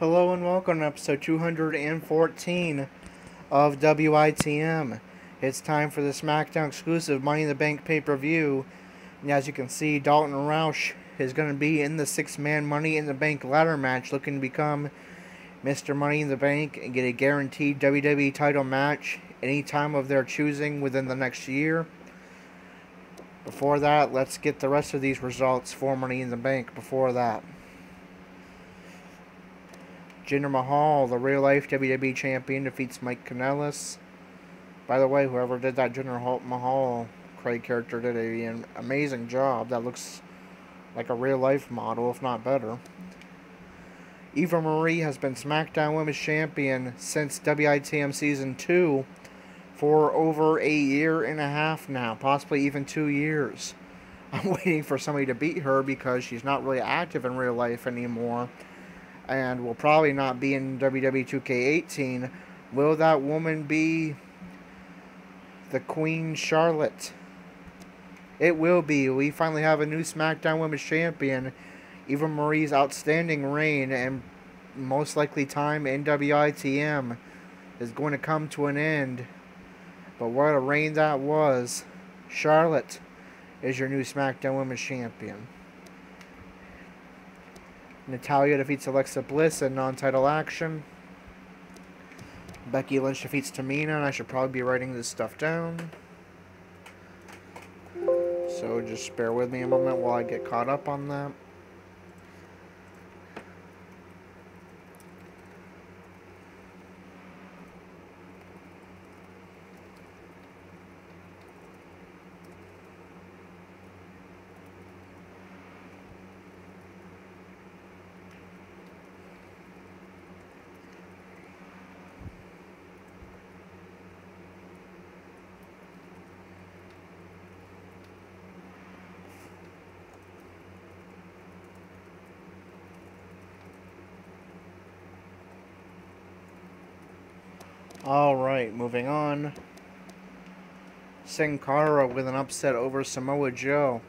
Hello and welcome to episode 214 of WITM. It's time for the SmackDown exclusive Money in the Bank pay-per-view. And as you can see, Dalton Roush is going to be in the six-man Money in the Bank ladder match, looking to become Mr. Money in the Bank and get a guaranteed WWE title match any time of their choosing within the next year. Before that, let's get the rest of these results for Money in the Bank before that. Jinder Mahal, the real-life WWE champion, defeats Mike Kanellis. By the way, whoever did that Jinder Mahal Craig character did an amazing job. That looks like a real-life model, if not better. Eva Marie has been SmackDown Women's Champion since WITM Season 2 for over a year and a half now, possibly even 2 years. I'm waiting for somebody to beat her because she's not really active in real life anymore, and will probably not be in WWE 2K18. Will that woman be the Queen Charlotte? It will be. We finally have a new SmackDown Women's Champion. Eva Marie's outstanding reign and most likely time in WITM is going to come to an end. But what a reign that was. Charlotte is your new SmackDown Women's Champion. Natalya defeats Alexa Bliss in non-title action. Becky Lynch defeats Tamina, and I should probably be writing this stuff down. So just bear with me a moment while I get caught up on that. Alright, moving on. Sin Cara with an upset over Samoa Joe.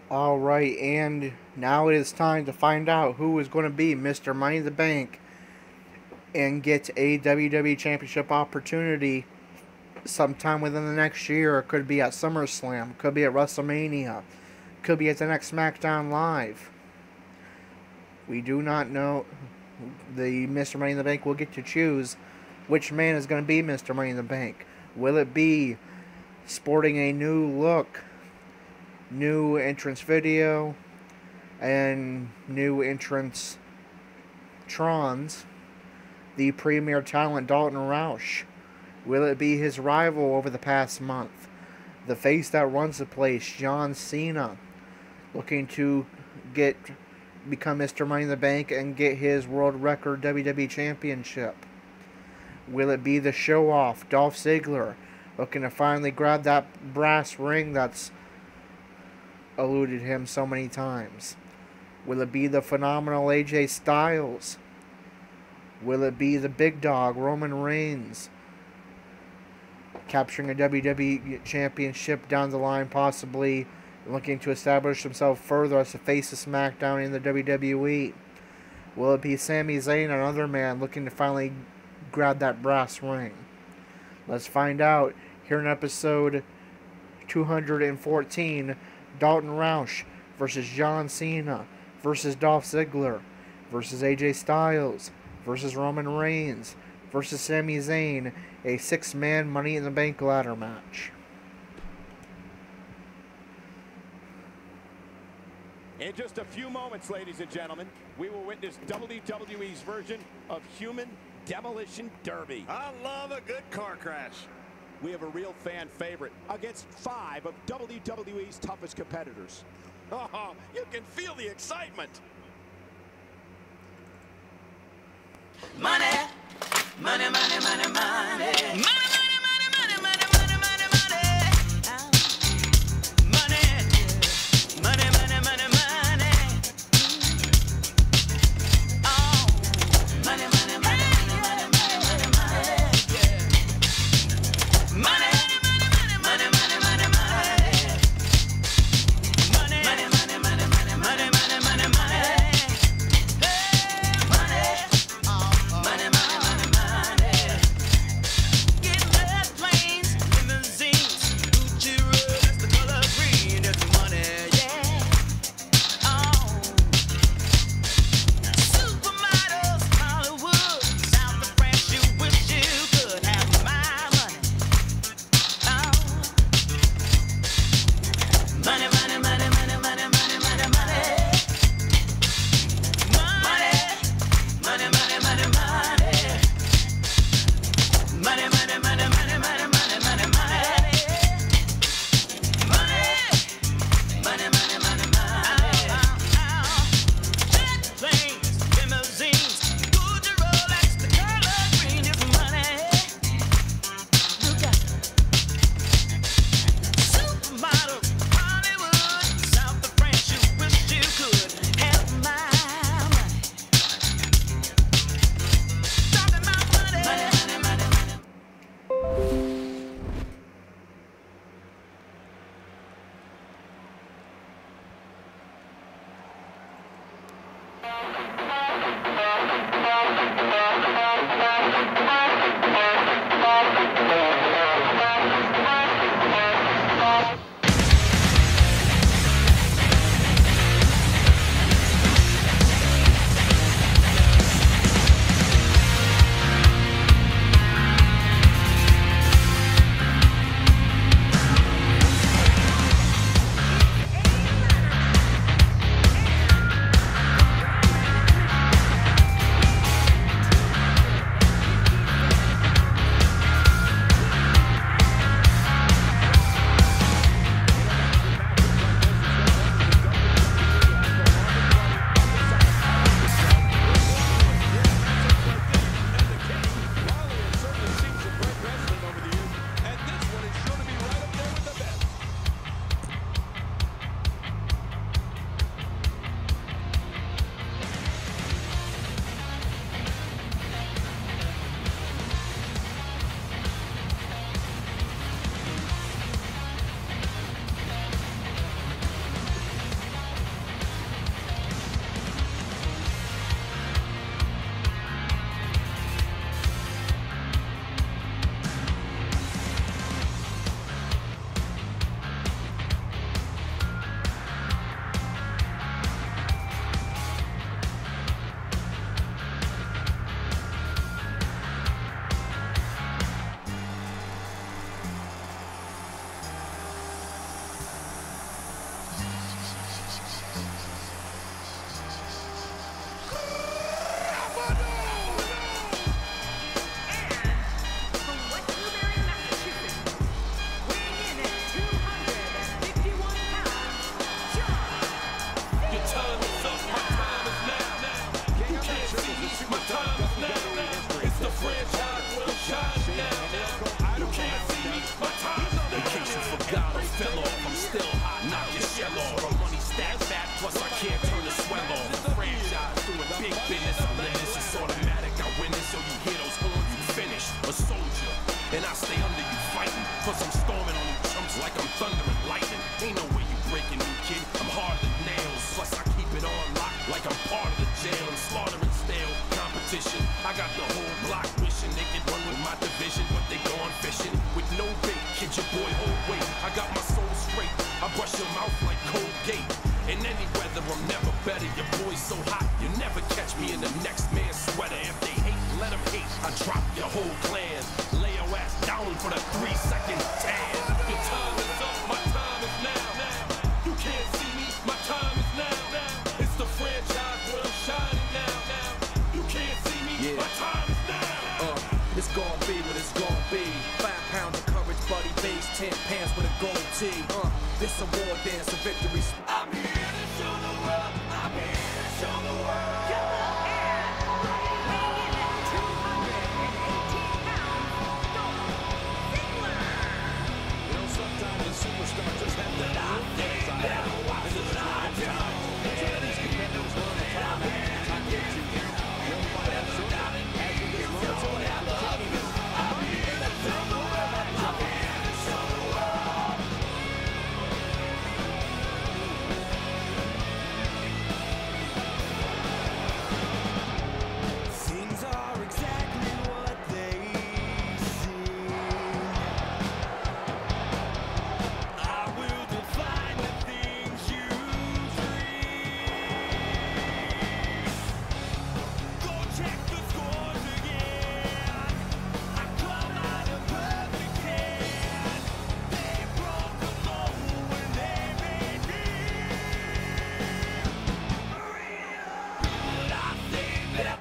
Alright, and now it is time to find out who is going to be Mr. Money in the Bank and get a WWE Championship opportunity sometime within the next year. It could be at SummerSlam, could be at WrestleMania, could be at the next SmackDown Live. We do not know. The Mr. Money in the Bank will get to choose which man is going to be Mr. Money in the Bank. Will it be sporting a new look, new entrance video, and new entrance Trons, the premier talent Dalton Roush? Will it be his rival over the past month, the face that runs the place, John Cena, looking to become Mr. Money in the Bank and get his world record WWE Championship? Will it be the show-off, Dolph Ziggler, looking to finally grab that brass ring that's eluded him so many times? Will it be the phenomenal AJ Styles? Will it be the big dog, Roman Reigns, capturing a WWE Championship down the line, possibly looking to establish himself further as the face of SmackDown in the WWE? Will it be Sami Zayn, another man looking to finally grab that brass ring? Let's find out here in episode 214. Dalton Roush versus John Cena versus Dolph Ziggler versus AJ Styles versus Roman Reigns versus Sami Zayn, a six-man Money in the Bank ladder match. In just a few moments, ladies and gentlemen, we will witness WWE's version of Human Demolition Derby. I love a good car crash. We have a real fan favorite against 5 of WWE's toughest competitors. Oh, you can feel the excitement. Money, money, money, money, money. Money. stay under you fighting, cause I'm storming on you chumps like I'm thunder and lightning. Ain't no way you breaking me, kid. I'm harder than nails, plus I keep it on lock like I'm part of the jail. I'm slaughtering stale competition. I got the whole block wishing they could run with my division, but they gone fishing with no bait. Kid, your boy hold weight. I got my soul straight. I brush your mouth like Colgate. In any weather, I'm never better. Your boy's so hot, you never catch me in the next man's sweater. If they hate, let them hate. I drop your whole clan. Lay your ass down for the 3-second tan. Your time is up, my time is now. You can't see me, my time is now. It's the franchise where I'm shining now. You can't see me, my time is now. It's gonna be what it's gonna be. 5 pounds of courage, buddy base, 10 pants with a gold tee. This a war dance, a victory. I'm here to show the world. I'm here to show the world. Sometimes a superstar just has to look to the side. And this is not the time. Some of these competitors learn the time to get to you. You'll find out soon as you get more to it out of the team. I'm here to show the world. I'm here to show the world. Things are exactly what they seem. I will define the things you dream. Go check the scores again. I come out of perfect hand. They broke the mold when they made me. But I think that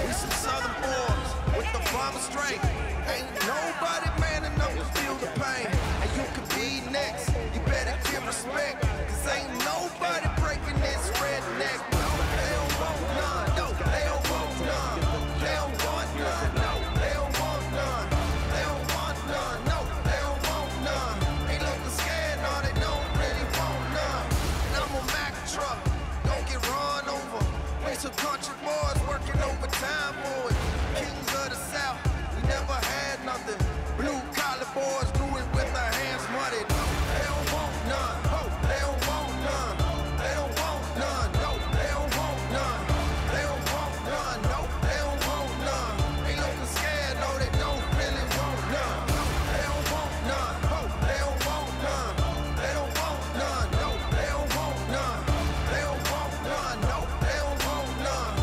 We some southern boys with the farmer strength. Ain't nobody man enough to feel the pain. And you can be next, you better give respect. Cause ain't nobody breaking this redneck. No, they don't want none. No, they don't want none. They don't want none. No, they don't want none. They don't want none. No, they don't want none. Ain't looking scared, no, they don't really want none. And I'm a Mack truck, don't get run over. We some country boys working overtime for it. Kings of the South, we never had nothing. Blue collar boys do it with their hands muddy. No, they don't want none. Oh, they don't want none. They don't want none. No, they don't want none. They don't want none. No, they don't want none. Ain't looking scared, no, they don't really want none. No, they don't want none. Oh, they don't want none. They don't want none. No, they don't want none. They don't want none. No, they don't want none.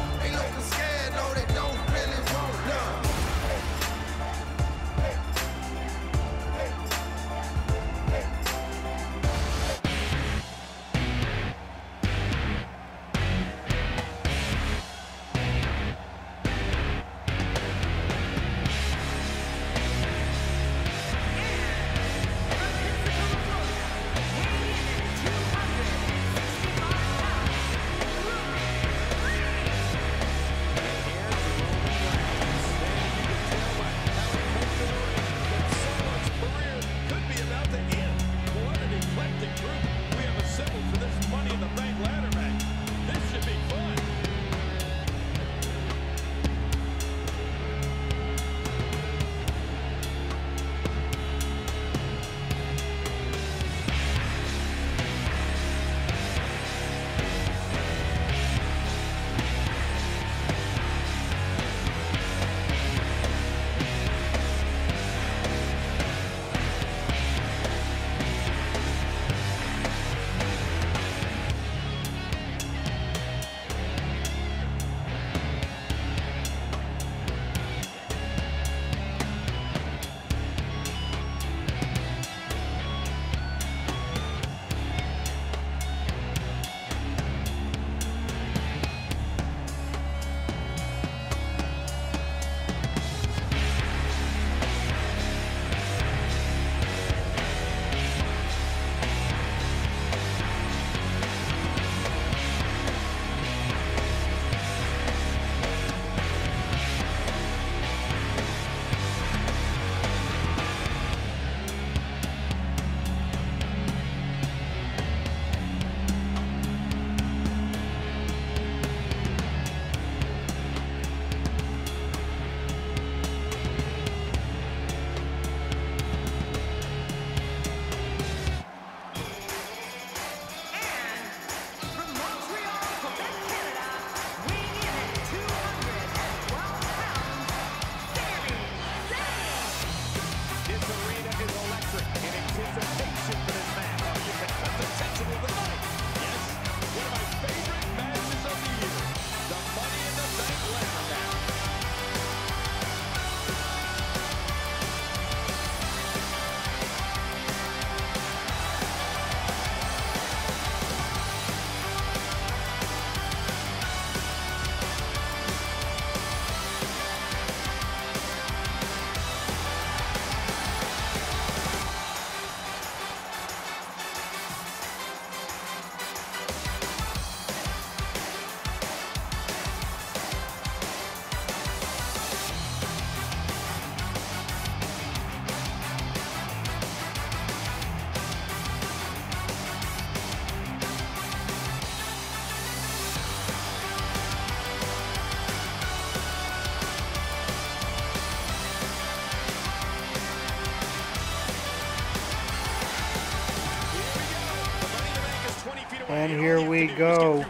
And here we go.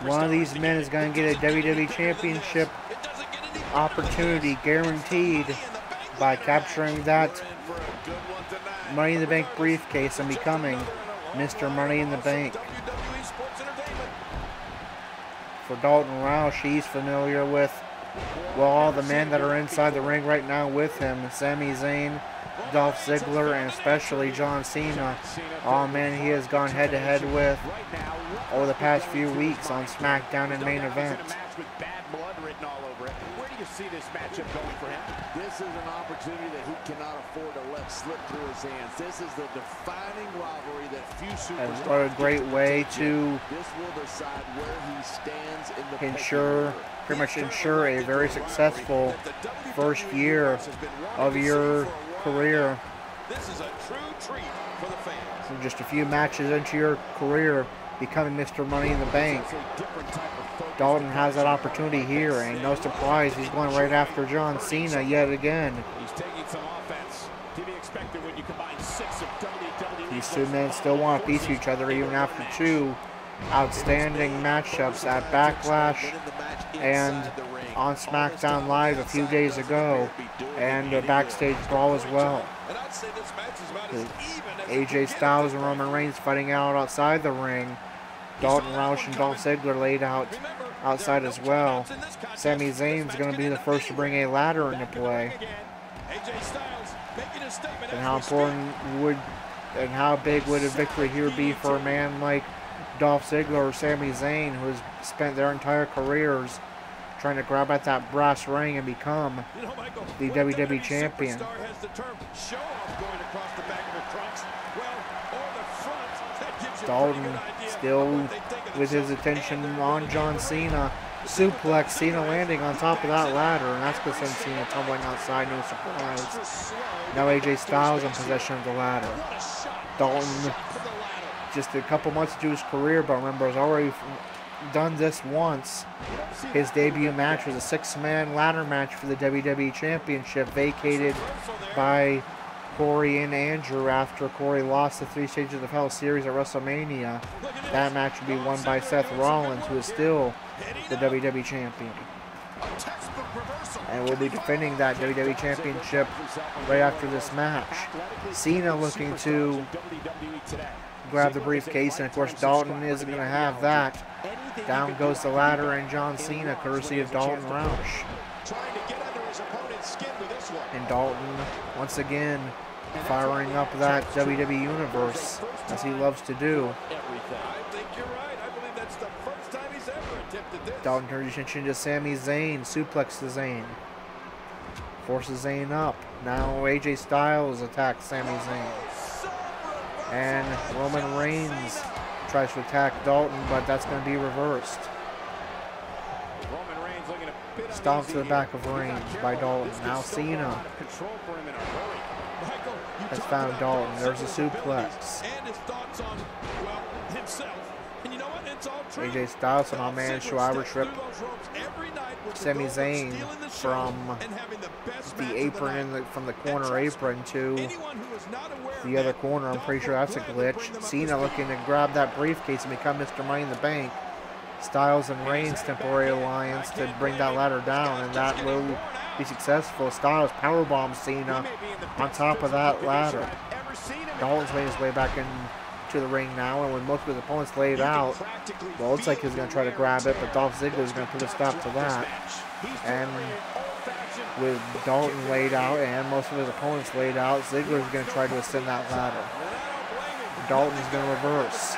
One of these men is going to get a WWE Championship opportunity guaranteed by capturing that Money in the Bank briefcase and becoming Mr. Money in the Bank. For Dalton Roush, he's familiar with, well, all the men that are inside the ring right now with him. Sami Zayn, Dolph Ziggler, and especially John Cena. All men he has gone head-to-head with over the past few weeks on SmackDown and main event. Where do you see this matchup going for him? This is an opportunity that he cannot afford to let slip through his hands. This is the defining rivalry that few superstars. And what a great way to This will decide where he stands in the pretty much ensure a very successful first year of your career. This is a true treat for the fans. So just a few matches into your career, becoming Mr. Money in the Bank. Dalton has that opportunity here, and no surprise, he's going right after John Cena yet again. He's taking some offense to be expected when you combine 6 of WWE. These two men still want a piece of each other even after two outstanding matchups at Backlash and on SmackDown Live a few days ago, and a backstage brawl as well. And I'd say this match is about as even as AJ Styles and Roman Reigns fighting out outside the ring. Dalton Roush and Dolph Ziggler laid out outside as well. Sami Zayn's going to be the first to bring a ladder into play. AJ Styles making a statement. And how important would and how big would a victory here be for a man like Dolph Ziggler or Sami Zayn, who has spent their entire careers trying to grab at that brass ring and become the WWE Champion. Dalton still with his attention on John Cena. Suplex, Cena landing on top of that ladder, and that's going to send Cena tumbling outside, no surprise. Now AJ Styles in possession of the ladder. Dalton, just a couple months into his career, but remember, has already done this once. His debut match was a 6-man ladder match for the WWE Championship, vacated by Corey and Andrew after Corey lost the 3 stages of Hell series at WrestleMania. That match would be won by Seth Rollins, who is still the WWE Champion. And will be defending that WWE Championship right after this match. Cena looking to grab the briefcase, and of course Dalton isn't going to have that. Down goes the ladder, and John Cena, courtesy of Dalton Roush. And Dalton, once again, firing up that WWE Universe, as he loves to do. I think you're right. I believe that's the first time he's ever attempted this. Dalton turns attention to Sami Zayn, suplexes Zayn. Forces Zayn up. Now AJ Styles attacks Sami Zayn. And Roman Reigns tries to attack Dalton, but that's going to be reversed. Stomp to the back of Reigns by Dalton. Now Cena has found Dalton. There's a suplex. AJ Styles and my man Schreiber Trip Sami Zayn from the apron from the corner apron to the other corner. I'm pretty sure that's a glitch. Cena looking to grab that briefcase and become Mr. Money in the Bank. Styles and Reigns temporary alliance to bring that ladder down, and that will be successful. Styles powerbombs Cena on top of that ladder. Dalton's made his way back into the ring now, and with most of his opponents laid out, well, it looks like he's going to try to grab it, but Dolph Ziggler is going to put a stop to that. And with Dalton laid out and most of his opponents laid out, Ziggler is going to try to ascend that ladder. Dalton is going to reverse.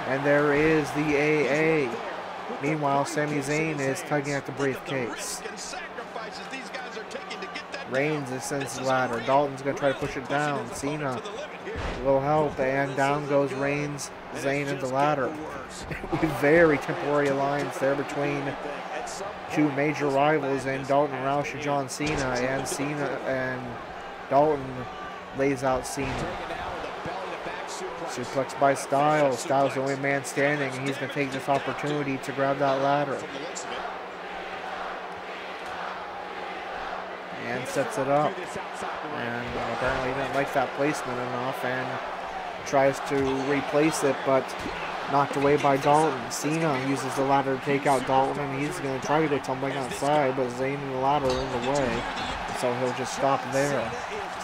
And there is the AA. Meanwhile, Sami Zayn is tugging at the briefcase. Reigns ascends the ladder. Dalton's going to try to push it down. Cena will help, and down goes Reigns, Zayn, and the ladder. Very temporary alliance there between two major rivals in Dalton Roush and John Cena, and Cena and Dalton lays out Cena. Suplex by Styles. Styles the only man standing, and he's going to take this opportunity to grab that ladder. And sets it up. And apparently he didn't like that placement enough and tries to replace it, but Knocked away by Dalton. Cena uses the ladder to take out Dalton, and he's going to try to go tumbling outside, but Zayn and the ladder are in the way, so he'll just stop there.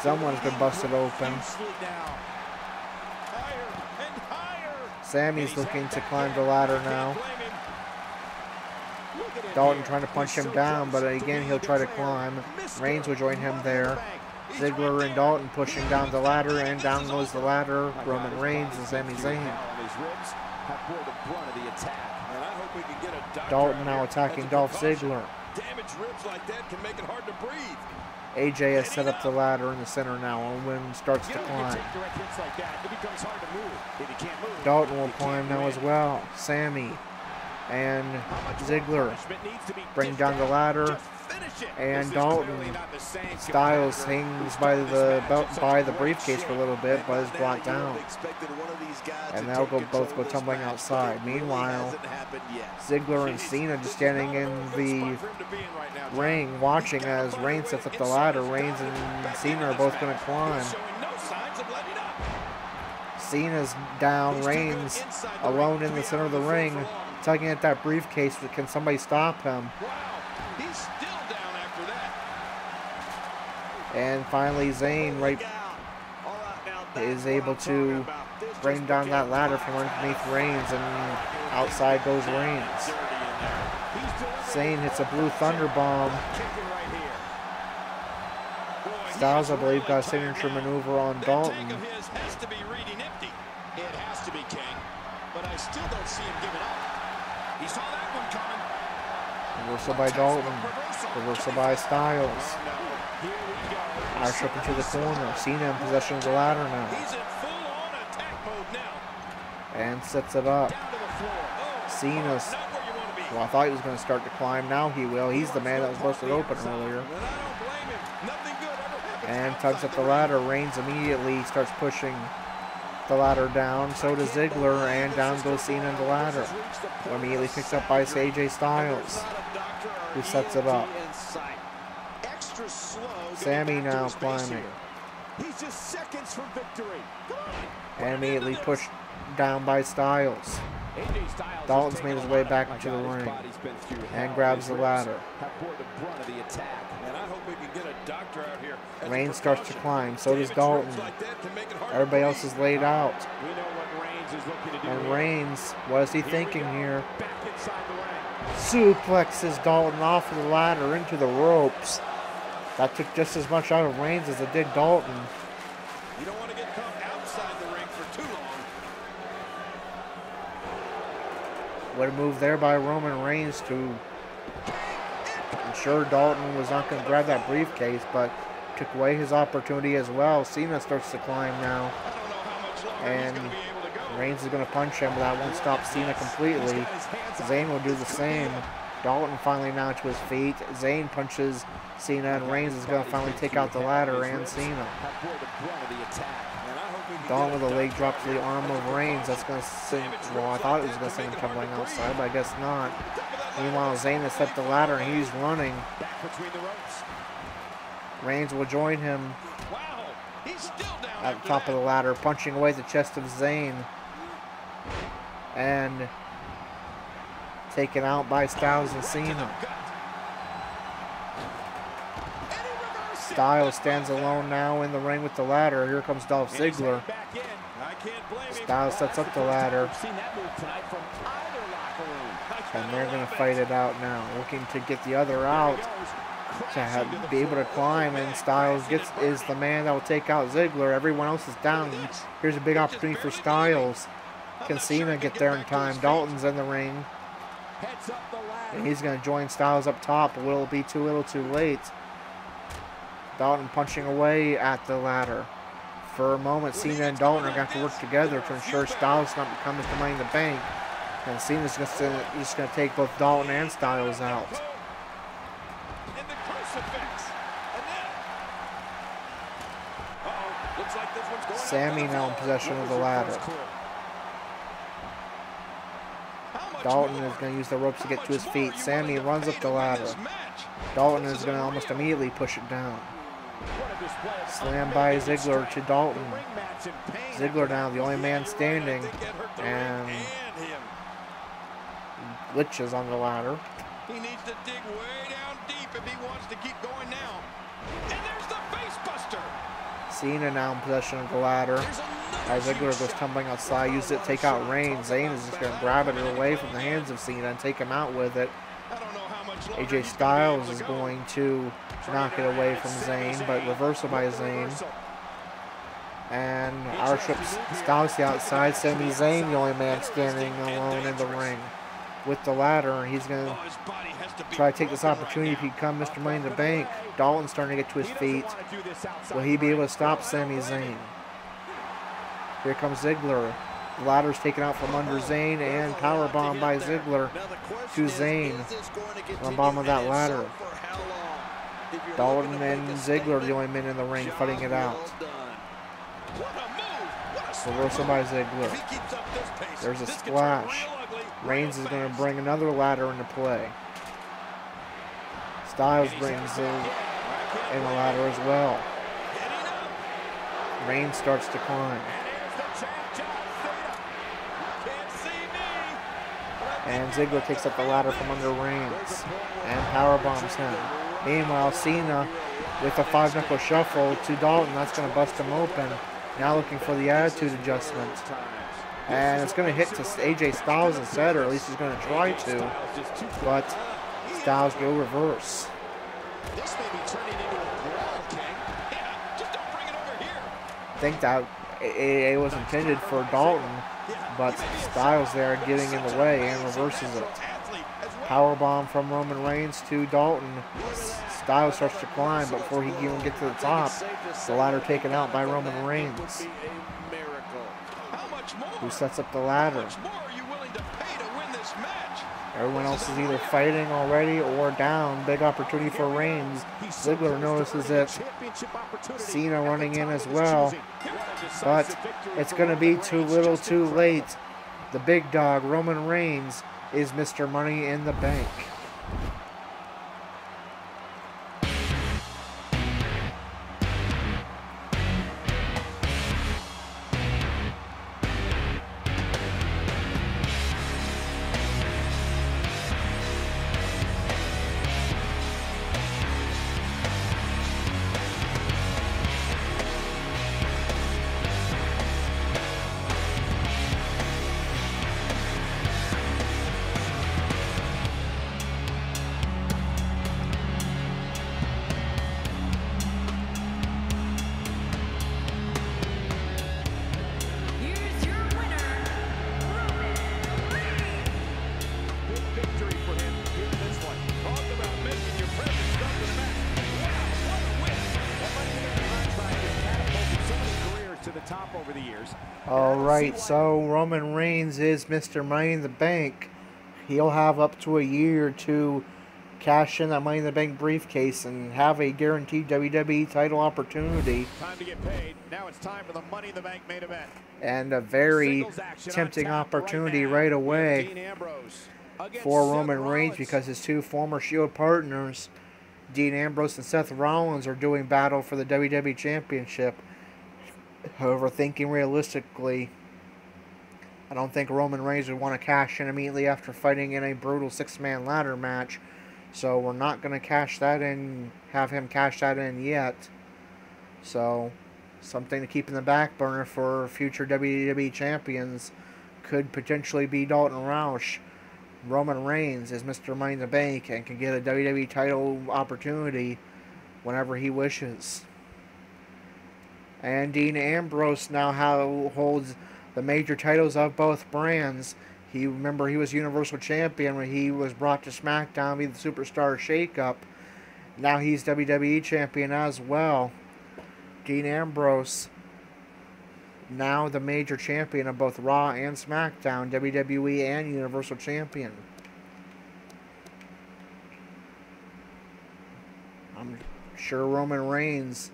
Someone's been busted open. Sammy's looking to climb the ladder now. Dalton trying to punch him down, but again he'll try to climb. Reigns will join him there. Ziggler and Dalton pushing down the ladder, and down goes the ladder. Roman Reigns and Sami Zayn. Dalton now attacking Dolph Ziggler. Damaged ribs like that can make it hard to breathe. AJ has set up the ladder in the center now, and Win starts to climb. Dalton will climb now as well. Sammy and Ziggler bring down the ladder, and Dalton. Styles hangs by the briefcase for a little bit, but is blocked down, and they'll both go tumbling outside. Meanwhile, Ziggler and Cena just standing in the ring, watching as Reigns sets up the ladder. Reigns and Cena are both going to climb. Cena's down. Reigns alone in the center of the ring, tugging at that briefcase. Can somebody stop him? He's still down after that. And finally, Zayn is able to bring down that ladder from underneath Reigns, and outside goes Reigns. Zayn hits a blue thunder bomb. Styles, I believe, got a signature maneuver on Dalton. Has to be reading empty. It has to be, King. But I still don't see him giving up. He saw that one coming. Reversal by Dalton. Reversal by Styles. Irish up into the corner. Cena in possession of the ladder now. He's in full-on attack mode now. And sets it up. Down to the floor. Oh, Cena's. not where you want to be. Well, I thought he was going to start to climb. Now he will. He's the man that was busted open earlier. And I don't blame him. Nothing good ever happens. And tugs at the ladder. Reigns immediately starts pushing the ladder down. So does Ziggler, and down goes Cena and the ladder. Immediately picked up by AJ Styles, who sets it up. Sammy now climbing. He's just seconds from victory. And immediately pushed down by Styles. Dalton's made his way back into the ring and grabs the ladder. Reigns starts to climb, so does Dalton. Everybody else is laid out. And Reigns, what is he thinking here? Suplexes Dalton off of the ladder into the ropes. That took just as much out of Reigns as it did Dalton. You don't want to get caught outside the ring for too long. What a move there by Roman Reigns to ensure Dalton was not going to grab that briefcase, but took away his opportunity as well. Cena starts to climb now, and Reigns is going to punch him, but that won't stop Cena completely. Zayn will do the same. Dalton finally now to his feet. Zayn punches Cena, and Reigns is going to finally take out the ladder and Cena. Dalton with a leg drop to the arm of Reigns. That's going to send, well, I thought it was going to send him tumbling outside, but I guess not. Meanwhile, Zayn has set the ladder, and he's running. Reigns will join him at the top of the ladder, punching away the chest of Zayn. And taken out by Styles and Cena. Styles stands alone now in the ring with the ladder. Here comes Dolph Ziggler. Styles sets up the ladder. And they're going to fight it out now, looking to get the other out to be able to climb. And Styles is the man that will take out Ziggler. Everyone else is down. Here's a big opportunity for Styles. Can Cena get there in time? Dalton's in the ring. And he's going to join Styles up top. Will it be too little too late? Dalton punching away at the ladder. For a moment, Cena and Dalton are going to have to work together to ensure Styles not becomes the Money in the Bank. And Cena's just going to take both Dalton and Styles out. Sammy now in possession of the ladder. Dalton is going to use the ropes to get to his feet. Sammy runs up the ladder. Dalton is going to almost immediately push it down. display of Slam by unmitigated Ziggler strength. to Dalton. The ring mat's in pain. Ziggler now the only man standing, and glitches on the ladder. He needs to dig way down deep if he wants to keep going now. And there's the face buster. Cena now in possession of the ladder. As Ziggler goes tumbling outside, uses it to take out Reigns. Zayn is just going to grab it away from the hands of Cena and take him out with it. I don't know how much longer AJ he's Styles gonna be is able to go. going to knock it away from Zayn, but reversal by Zayn. And our ships Styles the outside. Sami Zayn, the only man standing alone in the ring with the ladder, and he's going to His body has to be try to take this broken opportunity if right he can come Mr. Money in the Bank. Dalton's starting to get to his feet. Will he be able to stop Sami Zayn? Here comes Ziggler. The ladder's taken out from under Zayn, and powerbomb by Ziggler to Zayn on the bottom of that ladder. Dalton and Ziggler are the only men in the ring fighting it out. What a move! What a smart Reversal move. by If he Ziggler. keeps up this pace, There's a this could turn splash. real ugly Reigns real is going to fast. bring another ladder into play. Styles brings in a ladder as well. Heading up. Reigns starts to climb. And here's the champ, John Cena. You can't see me. And Ziggler takes up the ladder from under Reigns and powerbombs him. Meanwhile, Cena with a 5-knuckle shuffle to Dalton. That's going to bust him open. Now looking for the attitude adjustment. And it's going to hit to AJ Styles instead, or at least he's going to try to. But Styles go reverse. This may be turning into a brawl, King. Yeah, just don't bring it over here. I think that it was intended for Dalton, but Styles there getting in the way and reverses it. Powerbomb from Roman Reigns to Dalton. Styles starts to climb, but before he can even get to the top, the ladder taken out by Roman Reigns, How much more? who sets up the How ladder. much more are you willing to pay to win this match? Everyone else is either fighting already or down. Big opportunity for Reigns. Ziggler notices it. Cena running in as well. But it's going to be too little too late. The big dog, Roman Reigns, is Mr. Money in the Bank. Here's your winner, Roman Reigns. Big victory for him here in this one. Talk about making your presence felt in the match. Wow, what a win. That Money in the Bank contract has catapulted so many careers to the top over the years. Alright, so Roman Reigns is Mr. Money in the Bank. He'll have up to a year to cash in that Money in the Bank briefcase and have a guaranteed WWE title opportunity. Time to get paid. Now it's time for the Money in the Bank main event. And a very Singles action on tempting tap opportunity now. right We have away Dean Ambrose against for Seth Roman Reigns, Rollins. because his two former Shield partners, Dean Ambrose and Seth Rollins, are doing battle for the WWE Championship. However, thinking realistically, I don't think Roman Reigns would want to cash in immediately after fighting in a brutal 6-man ladder match. So we're not going to cash that in, have him cash that in yet. So something to keep in the back burner for future WWE champions could potentially be Dalton Roush. Roman Reigns is Mr. Money in the Bank and can get a WWE title opportunity whenever he wishes. And Dean Ambrose now holds the major titles of both brands. Remember, he was Universal Champion when he was brought to SmackDown via the Superstar Shakeup. Now he's WWE Champion as well. Dean Ambrose, now the major champion of both Raw and SmackDown, WWE and Universal Champion. I'm sure Roman Reigns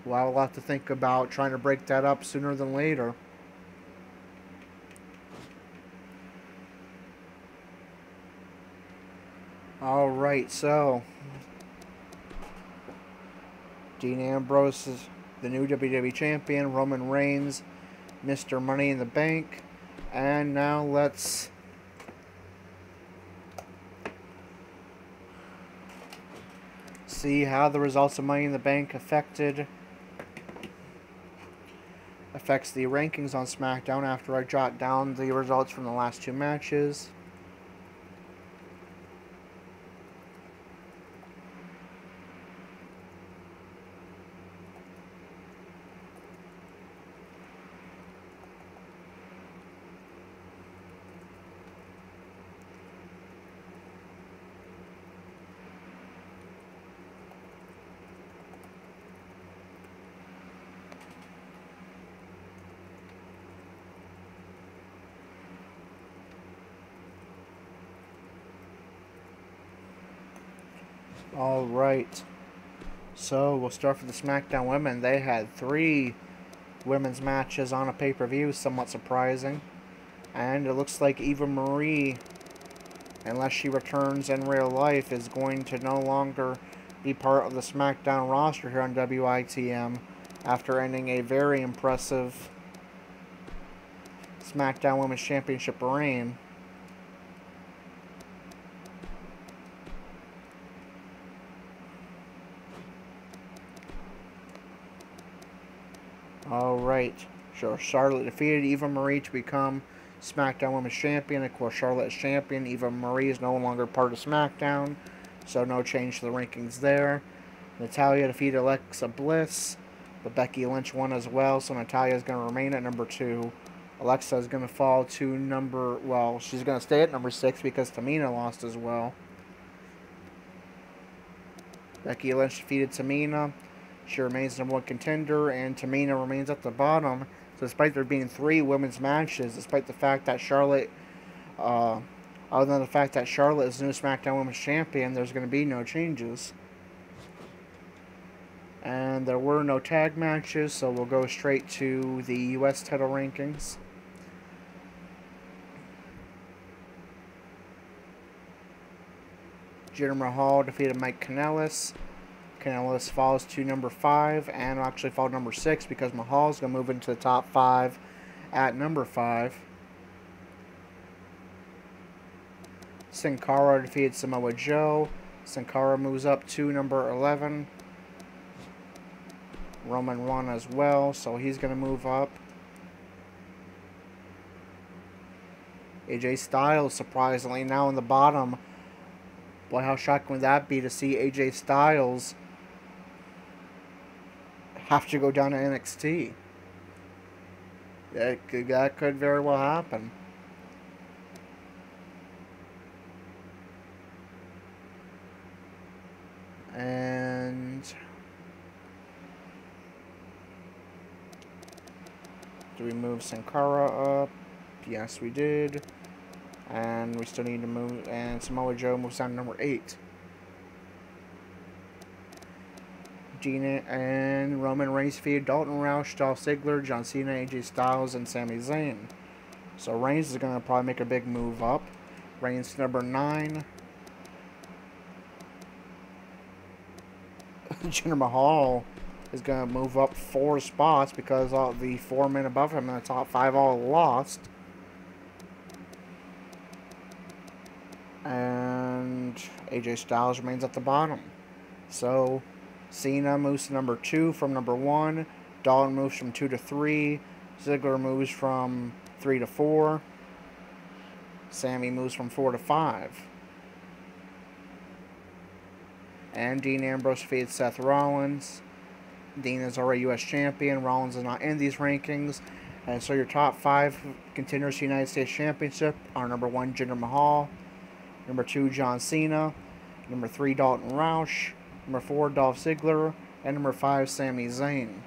will have a lot to think about trying to break that up sooner than later. Alright, so Dean Ambrose is the new WWE Champion. Roman Reigns, Mr. Money in the Bank. And now let's see how the results of Money in the Bank affects the rankings on SmackDown after I jot down the results from the last 2 matches. Alright, so we'll start with the SmackDown women. They had 3 women's matches on a pay-per-view, somewhat surprising. And it looks like Eva Marie, unless she returns in real life, is going to no longer be part of the SmackDown roster here on WITM after ending a very impressive SmackDown Women's Championship reign. Alright, so Charlotte defeated Eva Marie to become SmackDown Women's Champion. Of course, Charlotte is champion. Eva Marie is no longer part of SmackDown, so no change to the rankings there. Natalya defeated Alexa Bliss, but Becky Lynch won as well, so Natalya is going to remain at number 2. Alexa is going to fall to she's going to stay at number 6 because Tamina lost as well. Becky Lynch defeated Tamina. She remains number 1 contender, and Tamina remains at the bottom. So despite there being 3 women's matches, despite the fact that Charlotte, other than the fact that Charlotte is the new SmackDown Women's Champion, there's going to be no changes. And there were no tag matches, so we'll go straight to the U.S. title rankings. Jinder Mahal defeated Mike Kanellis. Kanellis falls to number 5 and actually fall to number 6 because Mahal's going to move into the top 5 at number 5. Sin Cara defeated Samoa Joe. Sin Cara moves up to number 11. Roman won as well, so he's going to move up. AJ Styles surprisingly now in the bottom. Boy, how shocking would that be to see AJ Styles have to go down to NXT. That could very well happen. And do we move Sin Cara up? Yes, we did. And we still need to move, and Samoa Joe moves down to number 8. Gina and Roman Reigns defeated Dalton Roush, Dolph Ziggler, John Cena, AJ Styles, and Sami Zayn. So Reigns is going to probably make a big move up. Reigns to number 9. Jinder Mahal is going to move up 4 spots because all the 4 men above him in the top 5 all lost. And AJ Styles remains at the bottom. So Cena moves to number 2 from number 1. Dalton moves from 2 to 3. Ziggler moves from 3 to 4. Sammy moves from 4 to 5. And Dean Ambrose defeated Seth Rollins. Dean is already U.S. champion. Rollins is not in these rankings. And so your top 5 contenders to the United States Championship are number 1, Jinder Mahal. Number 2, John Cena. Number 3, Dalton Roush. Number 4, Dolph Ziggler. And number 5, Sami Zayn.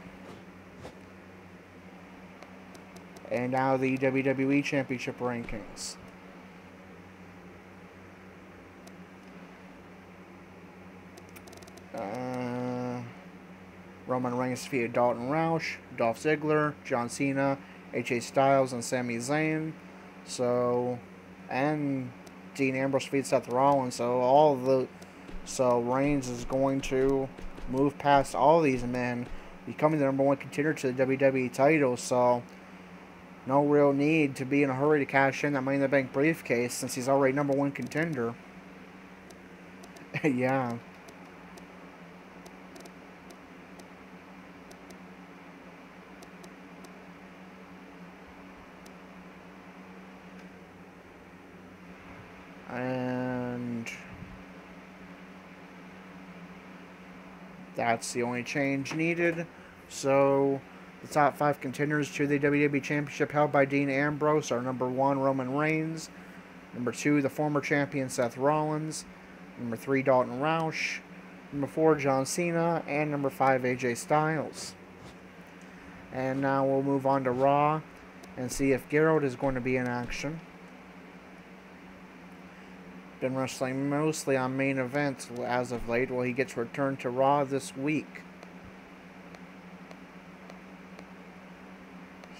And now the WWE Championship rankings. Roman Reigns defeated Dalton Roush, Dolph Ziggler, John Cena, AJ Styles, and Sami Zayn. And Dean Ambrose defeated Seth Rollins. So Reigns is going to move past all these men, becoming the number 1 contender to the WWE title. So, no real need to be in a hurry to cash in that Money in the Bank briefcase since he's already number 1 contender. Yeah. And that's the only change needed. So the top 5 contenders to the WWE Championship held by Dean Ambrose are number 1, Roman Reigns, number 2, the former champion Seth Rollins, number 3, Dalton Roush, number 4, John Cena, and number 5, AJ Styles. And now we'll move on to Raw and see if Gerald is going to be in action. Been wrestling mostly on main events as of late. Well, he gets returned to Raw this week.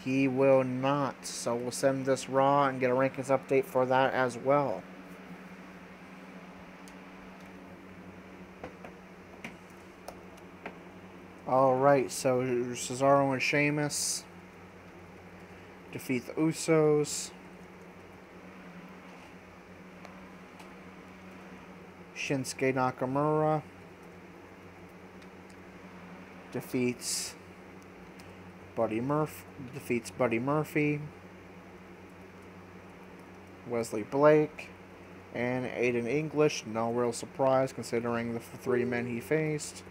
He will not. So we'll send this Raw and get a rankings update for that as well. Alright, so Cesaro and Sheamus defeat the Usos. Shinsuke Nakamura defeats Buddy Murphy, Wesley Blake, and Aiden English. No real surprise considering the 3 men he faced.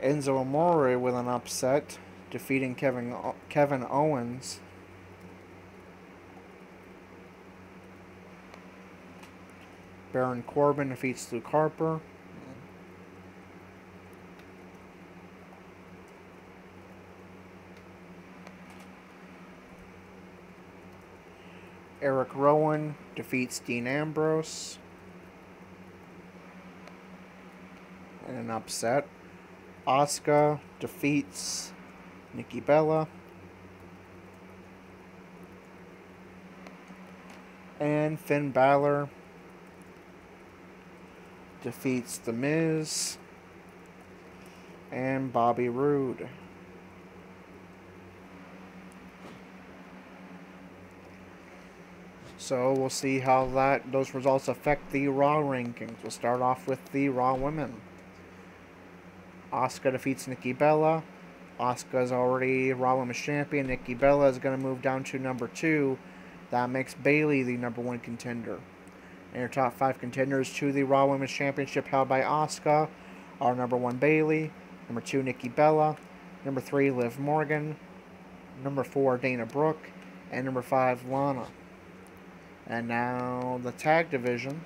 Enzo Amore with an upset, defeating Kevin Owens. Baron Corbin defeats Luke Harper. Eric Rowan defeats Dean Ambrose in an upset. Asuka defeats Nikki Bella. And Finn Balor defeats The Miz and Bobby Roode. So we'll see how those results affect the Raw rankings. We'll start off with the Raw women. Asuka defeats Nikki Bella. Asuka is already Raw Women's Champion. Nikki Bella is going to move down to number 2. That makes Bayley the number 1 contender. And your top 5 contenders to the Raw Women's Championship held by Asuka are number 1, Bayley, number 2, Nikki Bella, number 3, Liv Morgan, number 4, Dana Brooke, and number 5, Lana. And now the tag division.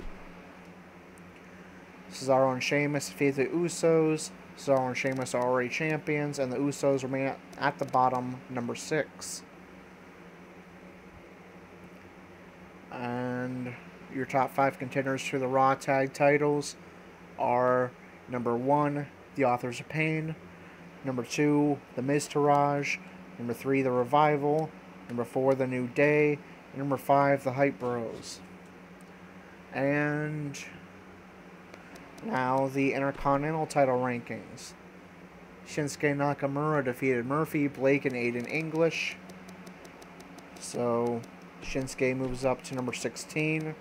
Cesaro and Sheamus defeat the Usos. Cesaro and Sheamus are already champions, and the Usos remain at the bottom, number 6. And your top 5 contenders to the Raw tag titles are number 1, the Authors of Pain, number 2, the Miztourage, number 3, the Revival, number 4, the New Day, and number 5, the Hype Bros. And now the Intercontinental title rankings. Shinsuke Nakamura defeated Murphy, Blake, and Aiden English. So Shinsuke moves up to number 16.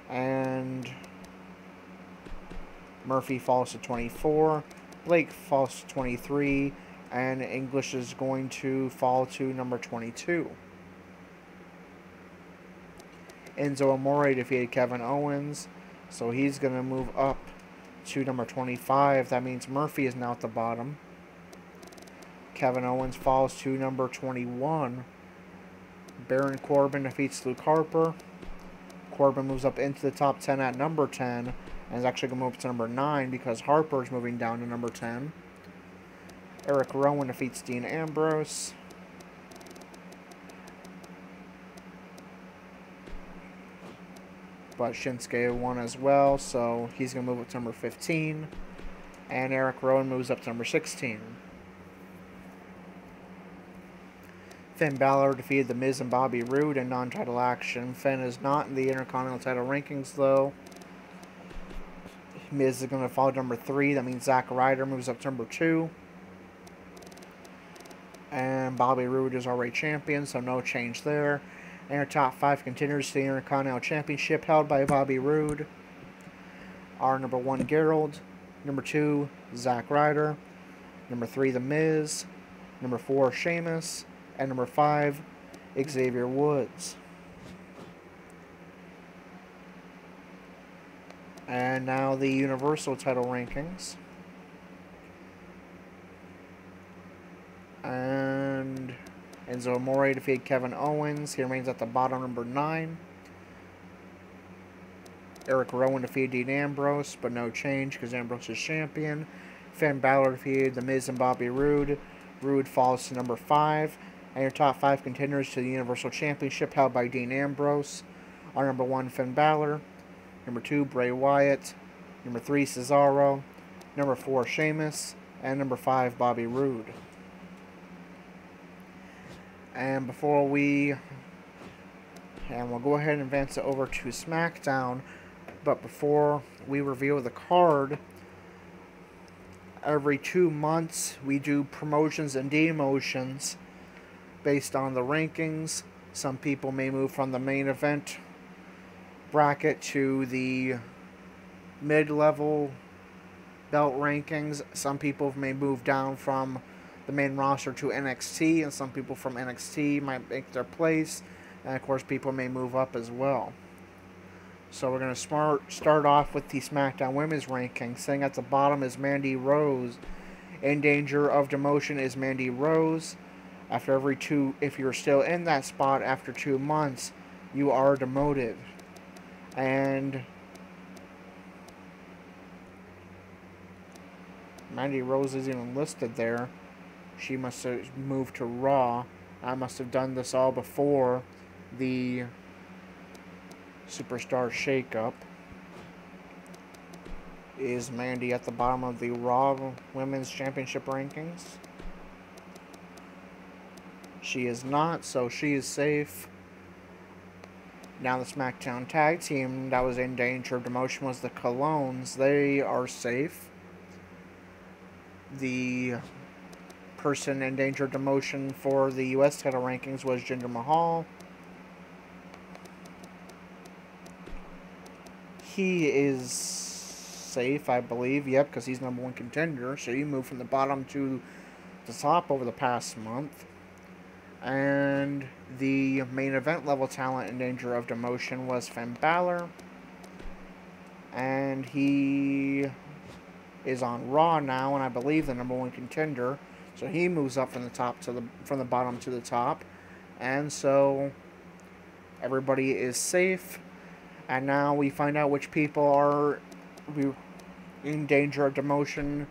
And Murphy falls to 24. Blake falls to 23. And English is going to fall to number 22. Enzo Amore defeated Kevin Owens. So he's going to move up to number 25. That means Murphy is now at the bottom. Kevin Owens falls to number 21. Baron Corbin defeats Luke Harper. Corbin moves up into the top 10 at number 10. And is actually going to move up to number 9 because Harper is moving down to number 10. Eric Rowan defeats Dean Ambrose. But Shinsuke won as well, so he's going to move up to number 15. And Eric Rowan moves up to number 16. Finn Balor defeated The Miz and Bobby Roode in non-title action. Finn is not in the Intercontinental title rankings, though. Miz is going to fall to number 3. That means Zack Ryder moves up to number 2. And Bobby Roode is already champion, so no change there. And our top 5 contenders to the Intercontinental Championship held by Bobby Roode are number 1, Gerald. Number 2, Zack Ryder. Number 3, The Miz. Number 4, Sheamus. And number 5, Xavier Woods. And now the Universal title rankings. And Enzo Amore defeated Kevin Owens. He remains at the bottom, number 9. Eric Rowan defeated Dean Ambrose, but no change because Ambrose is champion. Finn Balor defeated The Miz and Bobby Roode. Roode falls to number 5. And your top 5 contenders to the Universal Championship held by Dean Ambrose are number 1, Finn Balor. Number 2, Bray Wyatt. Number 3, Cesaro. Number 4, Sheamus. And number 5, Bobby Roode. And we'll go ahead and advance it over to SmackDown. But before we reveal the card, every 2 months we do promotions and demotions based on the rankings. Some people may move from the main event bracket to the mid-level belt rankings. Some people may move down from the main roster to NXT, and some people from NXT might make their place, and of course people may move up as well. So we're going to start off with the SmackDown Women's rankings. Sitting at the bottom is Mandy Rose. In danger of demotion is Mandy Rose. If you're still in that spot after 2 months, you are demoted. And Mandy Rose isn't even listed there. She must have moved to Raw. I must have done this all before the Superstar Shakeup. Is Mandy at the bottom of the Raw Women's Championship rankings? She is not, so she is safe. Now the SmackDown Tag Team that was in danger of demotion was the Colognes. They are safe. The person in danger of demotion for the U.S. title rankings was Jinder Mahal. He is safe, I believe. Yep, because he's number 1 contender. So he moved from the bottom to the top over the past month. And the main event level talent in danger of demotion was Finn Balor. And he is on Raw now, and I believe the number 1 contender. So he moves up from the bottom to the top. And so everybody is safe. And now we find out which people are in danger of demotion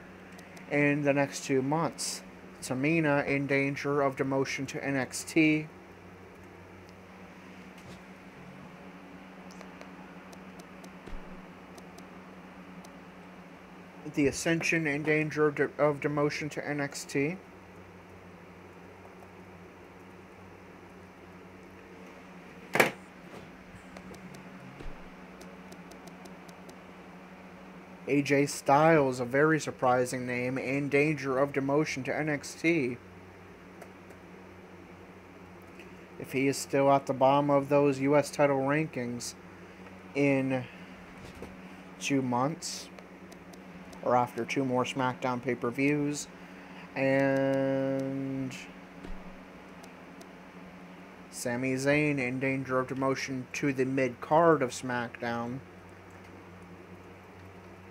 in the next 2 months. Tamina in danger of demotion to NXT. The Ascension in danger of demotion to NXT. AJ Styles, a very surprising name, in danger of demotion to NXT. If he is still at the bottom of those U.S. title rankings in 2 months, or after 2 more SmackDown pay-per-views, and Sami Zayn in danger of demotion to the mid-card of SmackDown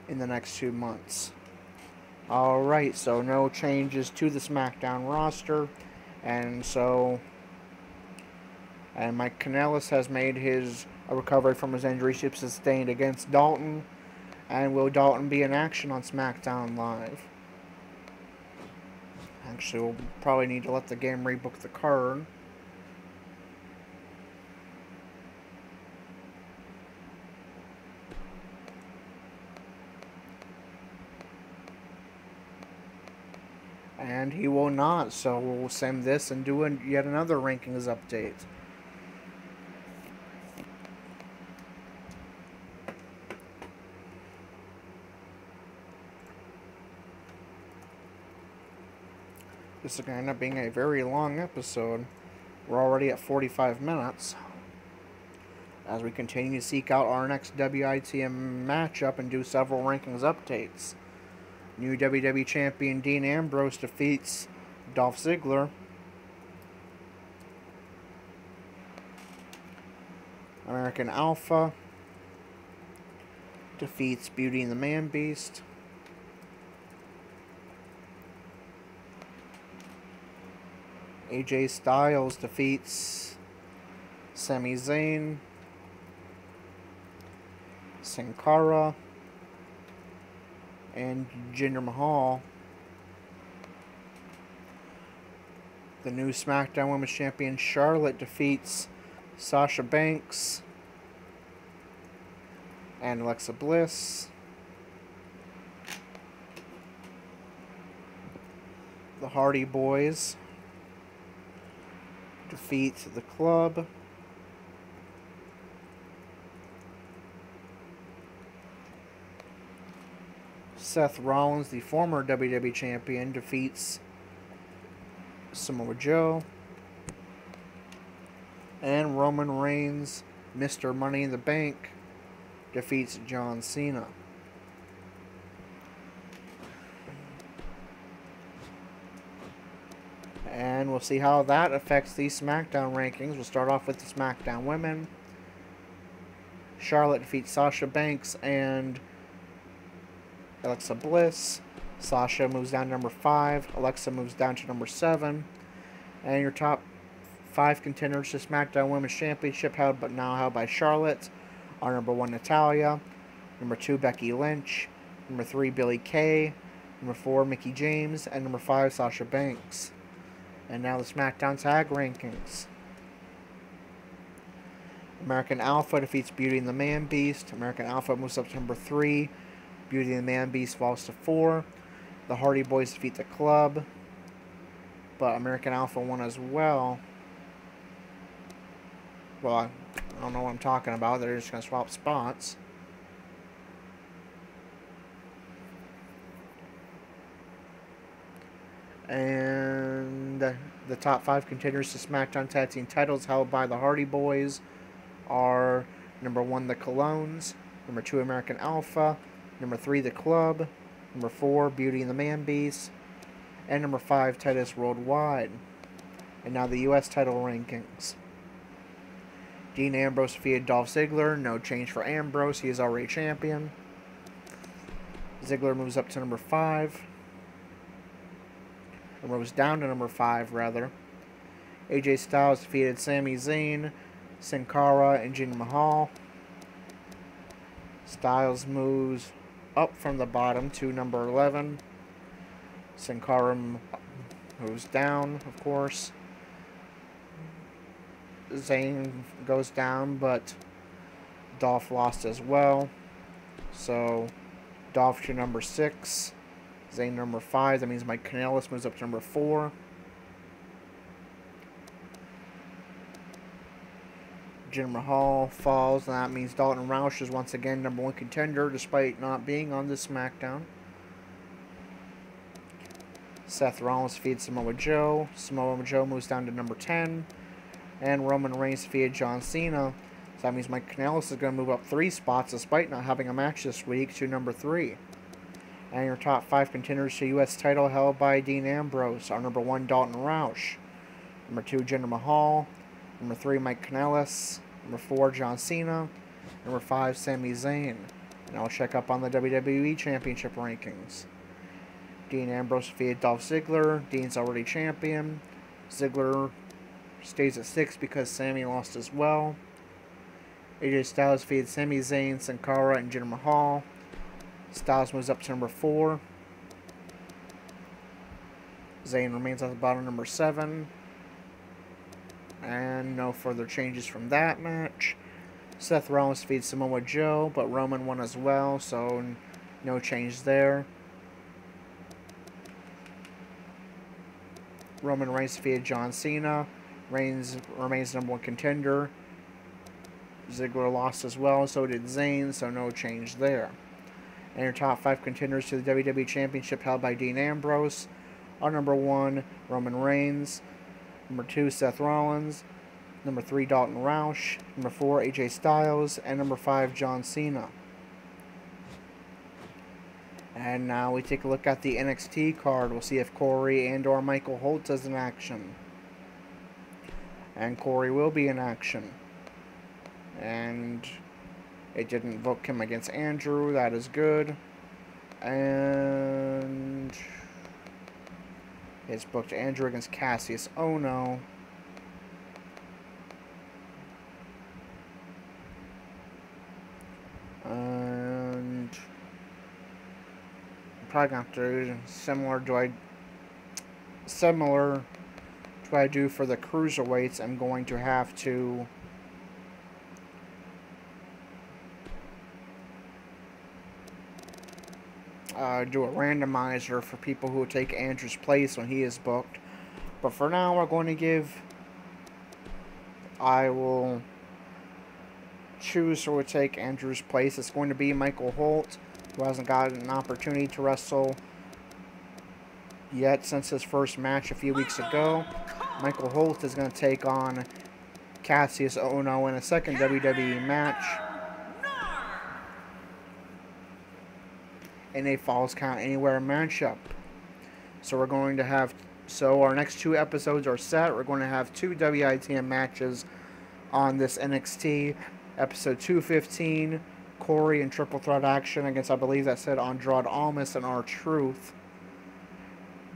in the next 2 months. Alright, so no changes to the SmackDown roster. And Mike Kanellis has made a recovery from his injury he sustained against Dalton. And will Dalton be in action on SmackDown Live? Actually, we'll probably need to let the game rebook the card. And he will not, so we'll send this and do yet another rankings update. This is going to end up being a very long episode. We're already at 45 minutes. As we continue to seek out our next WITM matchup and do several rankings updates. New WWE Champion Dean Ambrose defeats Dolph Ziggler. American Alpha defeats Beauty and the Man Beast. AJ Styles defeats Sami Zayn. Sin Cara and Jinder Mahal. The new SmackDown Women's Champion Charlotte defeats Sasha Banks and Alexa Bliss. The Hardy Boys defeat the Club. Seth Rollins, the former WWE Champion, defeats Samoa Joe. And Roman Reigns, Mr. Money in the Bank, defeats John Cena. And we'll see how that affects these SmackDown rankings. We'll start off with the SmackDown women. Charlotte defeats Sasha Banks and Alexa Bliss. Sasha moves down to number 5. Alexa moves down to number 7. And your top 5 contenders to SmackDown Women's Championship, now held by Charlotte, are number 1, Natalya. Number 2, Becky Lynch. Number 3, Billie Kay. Number 4, Mickie James. And number 5, Sasha Banks. And now the SmackDown Tag Rankings. American Alpha defeats Beauty and the Man Beast. American Alpha moves up to number 3. Beauty and the Man Beast falls to 4. The Hardy Boys defeat the Club. But American Alpha won as well. Well, I don't know what I'm talking about. They're just going to swap spots. And the top 5 contenders to SmackDown Tag Team titles held by the Hardy Boys are number 1, the Colognes. Number 2, American Alpha. Number 3, the Club. Number 4, Beauty and the Man Beast. And number 5, Titus Worldwide. And now the U.S. title rankings. Dean Ambrose defeated Dolph Ziggler. No change for Ambrose. He is already champion. Ziggler moves up to number 5. Or moves down to number 5, rather. AJ Styles defeated Sami Zayn, Sin Cara, and Jinder Mahal. Styles moves up from the bottom to number 11. Sin Cara moves down, of course. Zayn goes down, but Dolph lost as well. So, Dolph to number 6. Zayn number 5. That means Mike Kanellis moves up to number 4. Jinder Mahal falls, and that means Dalton Roush is once again number 1 contender, despite not being on this SmackDown. Seth Rollins defeated Samoa Joe. Samoa Joe moves down to number 10. And Roman Reigns defeated John Cena. So that means Mike Kanellis is going to move up 3 spots, despite not having a match this week, to number 3. And your top 5 contenders to U.S. title held by Dean Ambrose are number 1, Dalton Roush. Number 2, Jinder Mahal. Number 3, Mike Kanellis. Number 4, John Cena. Number 5, Sami Zayn. And I'll check up on the WWE Championship rankings. Dean Ambrose defeated Dolph Ziggler. Dean's already champion. Ziggler stays at 6 because Sami lost as well. AJ Styles defeated Sami Zayn, Sin Cara, and Jinder Mahal. Styles moves up to number 4. Zayn remains at the bottom, number 7. And no further changes from that match. Seth Rollins defeated Samoa Joe, but Roman won as well, so no change there. Roman Reigns defeated John Cena. Reigns remains number 1 contender. Ziggler lost as well, so did Zayn, so no change there. And your top 5 contenders to the WWE Championship held by Dean Ambrose are number 1, Roman Reigns. Number 2, Seth Rollins. Number 3, Dalton Roush. Number 4, AJ Styles. And number 5, John Cena. And now we take a look at the NXT card. We'll see if Corey and or Michael Holt is in action. And Corey will be in action. And it didn't book him against Andrew. That is good. And it's booked Andrew against Cassius Ohno. And I'm probably going to have to do similar to what I do for the cruiserweights. I'm going to have to do a randomizer for people who will take Andrew's place when he is booked. But for now, we're going to give... I will choose who would take Andrew's place. It's going to be Michael Holt, who hasn't gotten an opportunity to wrestle yet since his first match a few weeks ago. Michael Holt is going to take on Cassius Ohno in a second WWE match in a Falls Count Anywhere matchup. So we're going to have... So our next 2 episodes are set. We're going to have 2 WITM matches on this NXT. Episode 215, Corey in triple threat action against, I believe that said, Andrade Almas and R-Truth.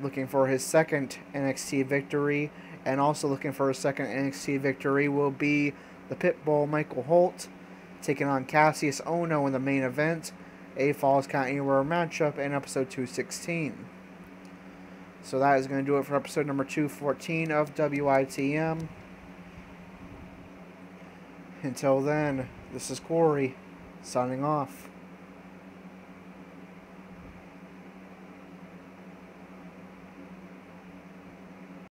Looking for his second NXT victory. And also looking for his second NXT victory will be the Pitbull Michael Holt taking on Cassius Ohno in the main event. A Falls Count Anywhere matchup in episode 216. So that is going to do it for episode number 214 of WITM. Until then, this is Corey, signing off.